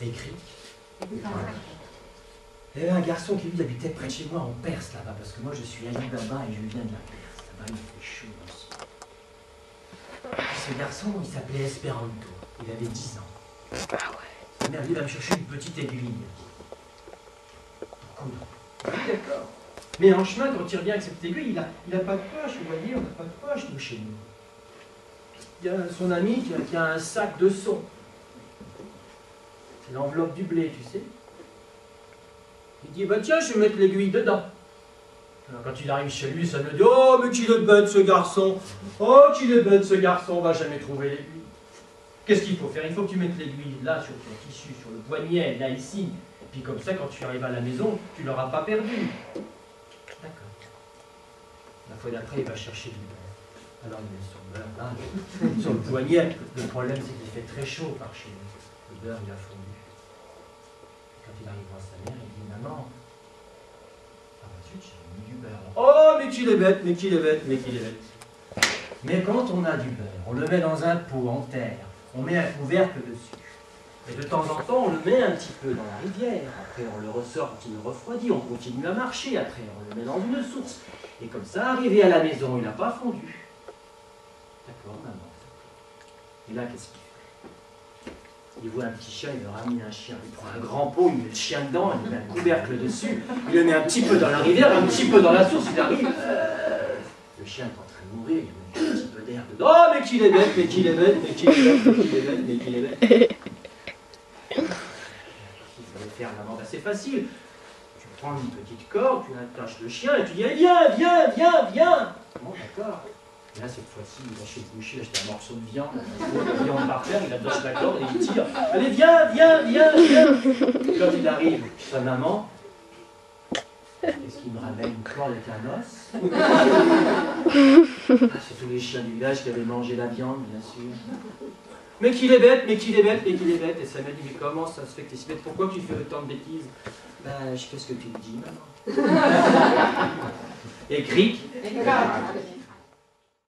Écrit. Il y avait un garçon qui lui habitait près de chez moi en Perse là-bas, parce que moi je suis Ali Baba et je viens de la Perse. Là-bas il fait chaud aussi. Ce garçon, il s'appelait Esperanto. Il avait 10 ans. Ah ouais. Sa mère lui va me chercher une petite aiguille. Pour coudre. Oui, d'accord. Mais en chemin, quand il revient avec cette aiguille, il a pas de poche, vous voyez, on n'a pas de poche, nous, chez nous. Il y a son ami qui a un sac de son. C'est l'enveloppe du blé, tu sais. Il dit, bah tiens, je vais mettre l'aiguille dedans. Alors quand il arrive chez lui, ça me dit, oh, mais qu'il est bête ce garçon. Oh, qu'il est bête ce garçon, on va jamais trouver l'aiguille. Qu'est-ce qu'il faut faire? Il faut que tu mettes l'aiguille là, sur ton tissu, sur le poignet, là, ici. Et puis comme ça, quand tu arrives à la maison, tu ne l'auras pas perdu. D'accord. La fois d'après, il va chercher du beurre. Alors il met son beurre là, sur le poignet. Le problème, c'est qu'il fait très chaud par chez lui. Le beurre, il a fondu. Quand il arrive voir sa mère, il dit, maman, ah bah zut, j'ai mis du beurre là. Oh, mais qu'il est bête, mais qu'il est bête, mais qu'il est bête. Mais quand on a du beurre, on le met dans un pot en terre, on met un couvercle dessus. Et de temps en temps, on le met un petit peu dans la rivière. Après, on le ressort quand il le refroidit, on continue à marcher. Après, on le met dans une source. Et comme ça, arrivé à la maison, il n'a pas fondu. D'accord, maman. Et là, qu'est-ce qu'il fait? Il voit un petit chien, il leur a mis un chien. Il prend un grand pot, il met le chien dedans, il met un couvercle dessus. Il le met un petit peu dans la rivière, un petit peu dans la source. Il arrive. Le chien est en train de mourir. Il met un petit peu d'air dedans. Oh, mais qu'il est bête, mais qu'il est bête, mais qu'il est bête, mais qu'il est bête, mais qu'il est bête. Il fallait faire l'amende assez facile. Tu prends une petite corde, tu attaches le chien et tu dis, allez, viens, viens, viens, viens. Bon, d'accord. Et là, cette fois-ci, il va chez le boucher, il achète un morceau de viande, la viande par terre, il attache la corde et il tire. Allez, viens, viens, viens, viens. Quand il arrive, sa maman, est-ce qu'il me ramène une corde avec un os? C'est tous les chiens du village qui avaient mangé la viande, bien sûr. Mais qu'il est bête, mais qu'il est bête, mais qu'il est bête. Et ça m'a dit, mais comment ça se fait que tu es si bête? Pourquoi tu fais autant de bêtises? Ben, je fais ce que tu me dis, maman. Et cric.